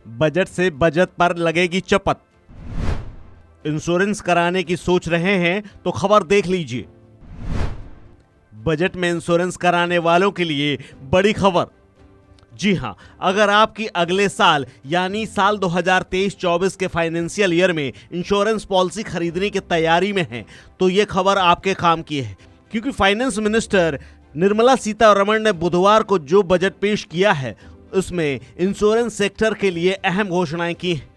Budget से बचत पर लगेगी चपत। इंश्योरेंस कराने की सोच रहे हैं तो खबर देख लीजिए। बजट में इंश्योरेंस कराने वालों के लिए बड़ी खबर। जी हां, अगर आपकी अगले साल यानी साल 2023-24 के फाइनेंशियल ईयर में इंश्योरेंस पॉलिसी खरीदने की तैयारी में हैं, तो ये खबर आपके काम की है, क्योंकि फाइनेंस मिनिस्टर निर्मला सीतारमण ने बुधवार को जो बजट पेश किया है उसमें इंश्योरेंस सेक्टर के लिए अहम घोषणाएं की हैं।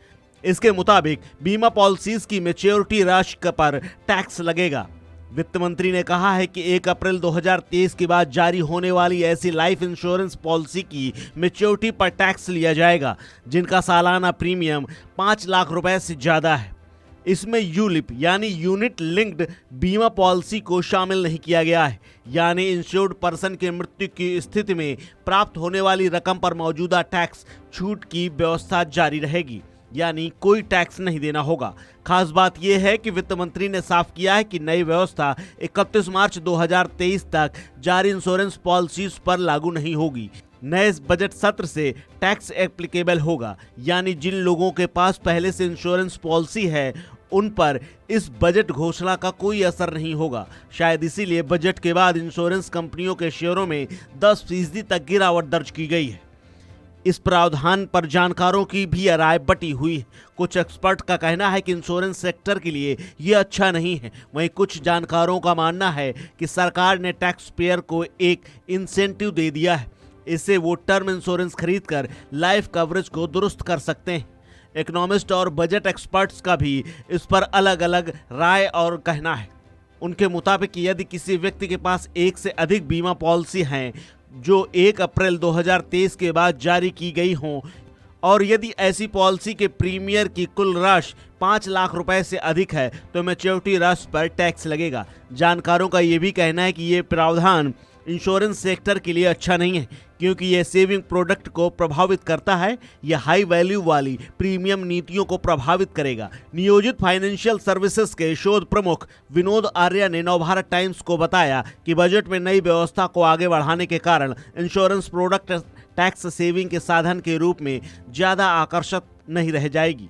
इसके मुताबिक बीमा पॉलिसीज की मैच्योरिटी राशि पर टैक्स लगेगा। वित्त मंत्री ने कहा है कि 1 अप्रैल 2023 के बाद जारी होने वाली ऐसी लाइफ इंश्योरेंस पॉलिसी की मैच्योरिटी पर टैक्स लिया जाएगा जिनका सालाना प्रीमियम 5 लाख रुपए से ज्यादा है। इसमें यूलिप यानी यूनिट लिंक्ड बीमा पॉलिसी को शामिल नहीं किया गया है, यानी इंश्योर्ड पर्सन की मृत्यु की स्थिति में प्राप्त होने वाली रकम पर मौजूदा टैक्स छूट की व्यवस्था जारी रहेगी, यानी कोई टैक्स नहीं देना होगा। खास बात यह है कि वित्त मंत्री ने साफ किया है कि नई व्यवस्था 31 मार्च 2023 तक जारी इंश्योरेंस पॉलिसीज पर लागू नहीं होगी। नए बजट सत्र से टैक्स एप्लीकेबल होगा, यानी जिन लोगों के पास पहले से इंश्योरेंस पॉलिसी है उन पर इस बजट घोषणा का कोई असर नहीं होगा। शायद इसीलिए बजट के बाद इंश्योरेंस कंपनियों के शेयरों में 10% तक गिरावट दर्ज की गई है। इस प्रावधान पर जानकारों की भी राय बटी हुई है। कुछ एक्सपर्ट का कहना है कि इंश्योरेंस सेक्टर के लिए ये अच्छा नहीं है। वहीं कुछ जानकारों का मानना है कि सरकार ने टैक्स पेयर को एक इंसेंटिव दे दिया है, इससे वो टर्म इंश्योरेंस खरीदकर लाइफ कवरेज को दुरुस्त कर सकते हैं। इकोनॉमिस्ट और बजट एक्सपर्ट्स का भी इस पर अलग अलग राय और कहना है। उनके मुताबिक यदि किसी व्यक्ति के पास एक से अधिक बीमा पॉलिसी हैं जो 1 अप्रैल 2023 के बाद जारी की गई हों और यदि ऐसी पॉलिसी के प्रीमियर की कुल राशि 5 लाख रुपए से अधिक है तो मैच्योरिटी राशि पर टैक्स लगेगा। जानकारों का यह भी कहना है कि ये प्रावधान इंश्योरेंस सेक्टर के लिए अच्छा नहीं है, क्योंकि यह सेविंग प्रोडक्ट को प्रभावित करता है। यह हाई वैल्यू वाली प्रीमियम नीतियों को प्रभावित करेगा। नियोजित फाइनेंशियल सर्विसेज के शोध प्रमुख विनोद आर्य ने नवभारत टाइम्स को बताया कि बजट में नई व्यवस्था को आगे बढ़ाने के कारण इंश्योरेंस प्रोडक्ट टैक्स सेविंग के साधन के रूप में ज्यादा आकर्षक नहीं रह जाएगी।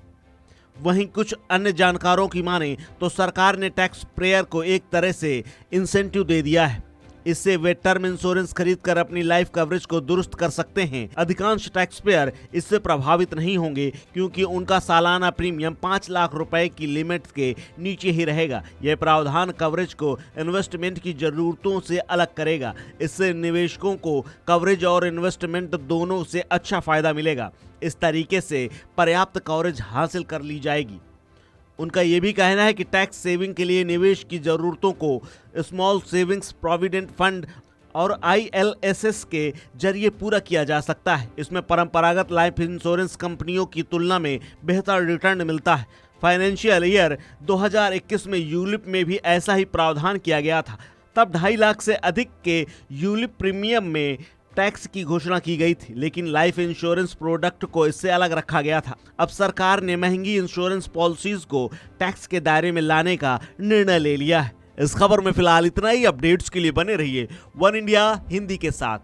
वहीं कुछ अन्य जानकारों की माने तो सरकार ने टैक्स पेयर को एक तरह से इंसेंटिव दे दिया है। इससे वे टर्म इंश्योरेंस खरीदकर अपनी लाइफ कवरेज को दुरुस्त कर सकते हैं। अधिकांश टैक्स पेयर इससे प्रभावित नहीं होंगे, क्योंकि उनका सालाना प्रीमियम 5 लाख रुपए की लिमिट के नीचे ही रहेगा। यह प्रावधान कवरेज को इन्वेस्टमेंट की जरूरतों से अलग करेगा। इससे निवेशकों को कवरेज और इन्वेस्टमेंट दोनों से अच्छा फायदा मिलेगा। इस तरीके से पर्याप्त कवरेज हासिल कर ली जाएगी। उनका यह भी कहना है कि टैक्स सेविंग के लिए निवेश की जरूरतों को स्मॉल सेविंग्स प्रोविडेंट फंड और ILSS के जरिए पूरा किया जा सकता है। इसमें परंपरागत लाइफ इंश्योरेंस कंपनियों की तुलना में बेहतर रिटर्न मिलता है। फाइनेंशियल ईयर 2021 में यूलिप में भी ऐसा ही प्रावधान किया गया था। तब 2.5 लाख से अधिक के यूलिप प्रीमियम में टैक्स की घोषणा की गई थी, लेकिन लाइफ इंश्योरेंस प्रोडक्ट को इससे अलग रखा गया था। अब सरकार ने महंगी इंश्योरेंस पॉलिसीज को टैक्स के दायरे में लाने का निर्णय ले लिया है। इस खबर में फिलहाल इतना ही। अपडेट्स के लिए बने रहिए वन इंडिया हिंदी के साथ।